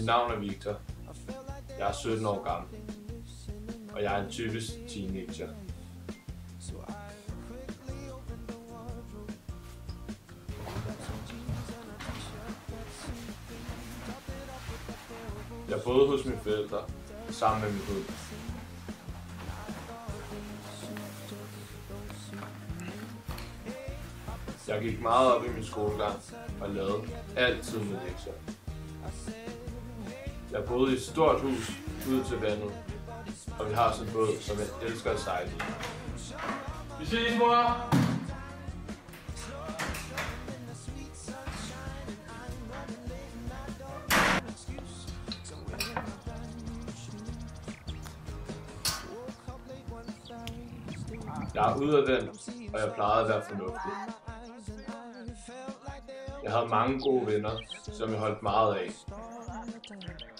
Mit navn er Victor. Jeg er 17 år gammel. Og jeg er en typisk teenager. Jeg boede hos mine forældre sammen med min hund. Jeg gik meget op i min skolegang og lavede altid med lektier. Jeg boede i et stort hus ude til vandet, og vi har sådan en båd, som jeg elsker at sejle i. Vi ses, mor! Jeg er udadvendt, og jeg plejede at være fornuftig. Jeg havde mange gode venner, som jeg holdt meget af.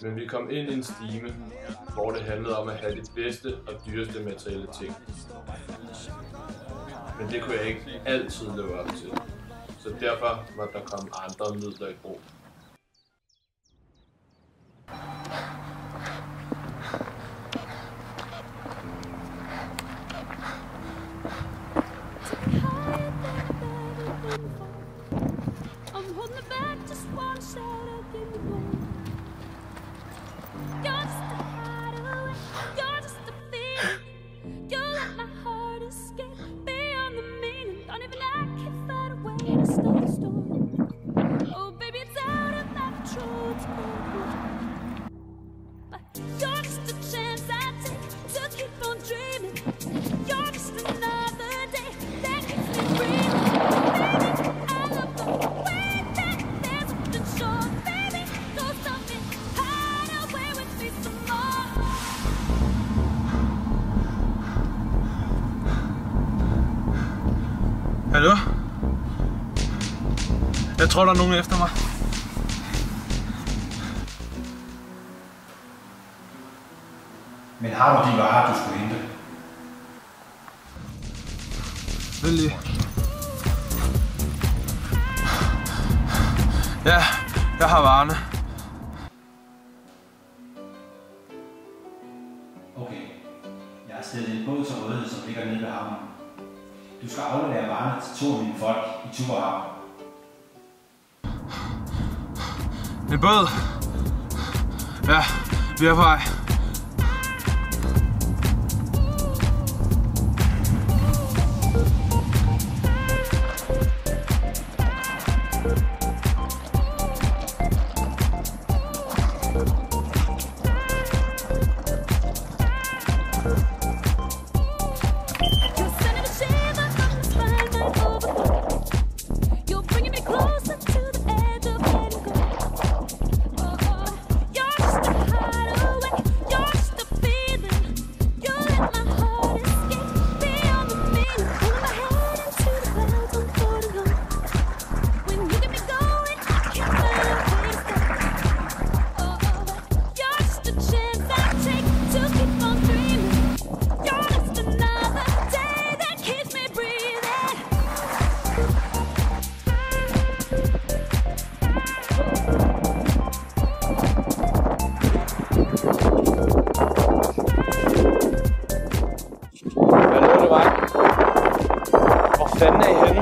Men vi kom ind i en stime, hvor det handlede om at have de bedste og dyreste materielle ting. Men det kunne jeg ikke altid leve op til. Så derfor måtte der komme andre midler i brug. Hallo? Jeg tror, der er nogen efter mig. Men har du de varer, du skulle hente? Vent lige. Ja, jeg har varerne. Okay. Jeg har stillet en båd til rådighed, som ligger nede ved havnen. Du skal aflevere varerne til 2 af mine folk i Tuborghavn. En båd? Ja, vi er på vej. Hvor fanden er I henne?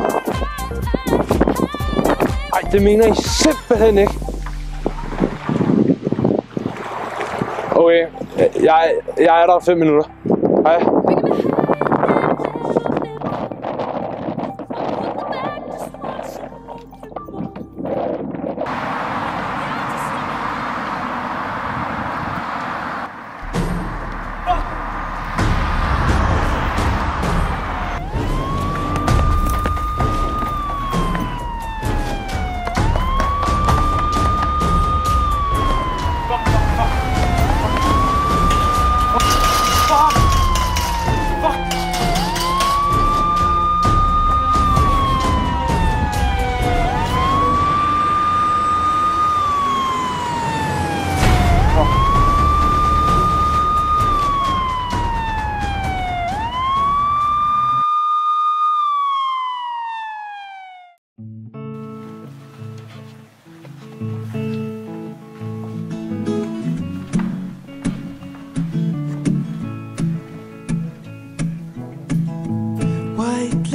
Ej, det mener I simpelthen ikke. Okay, jeg er der om 5 minutter. Hej.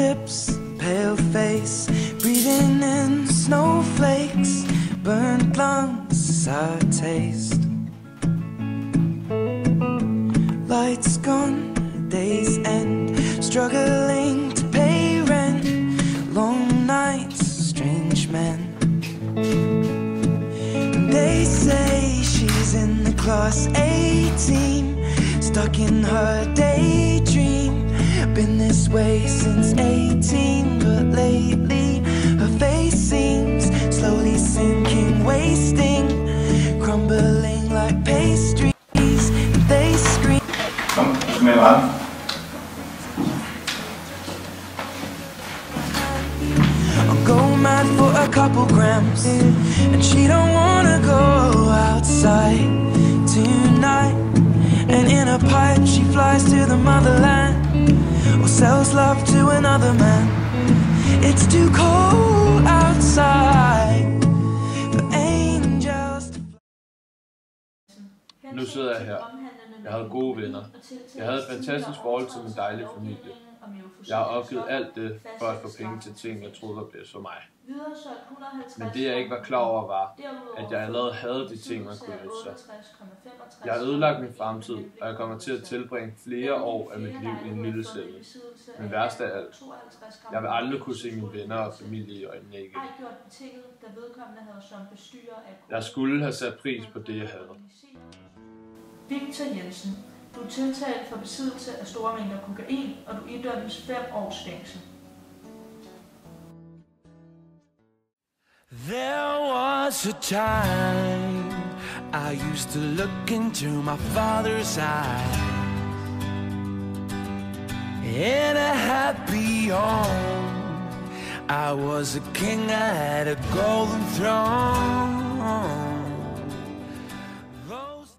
lips, pale face, breathing in snowflakes, burnt lungs, sour taste. Lights gone, days end, struggling to pay rent, long nights, strange men. They say she's in the class A team, stuck in her daydream. Been this way since 18, but lately her face seems slowly sinking, wasting, crumbling like pastries. They scream. Kom, med varme. I'll go mad for a couple grams, and she don't wanna go outside tonight. And in a pipe she flies to the motherland, or sells love to another man. It's too cold outside for angels to... Nu sidder jeg her. Jeg havde gode venner. Jeg havde et fantastisk forhold til min dejlige familie. Jeg har opgivet alt det for at få penge til ting, jeg troede var bedst for mig. Men det jeg ikke var klar over var, at jeg allerede havde de ting, man kunne ønske sig. Jeg har ødelagt min fremtid, og jeg kommer til at tilbringe flere år af mit liv i en lille celle. Men værst af alt, jeg vil aldrig kunne se mine venner og familie i øjnene igen. Jeg skulle have sat pris på det, jeg havde. Victor Jensen, du er tiltalt for besiddelse af store mængder kokain, og du idømmes 5 års fængsel. There was a time I used to look into my father's eyes. In a happy home, I was a king, I had a golden throne.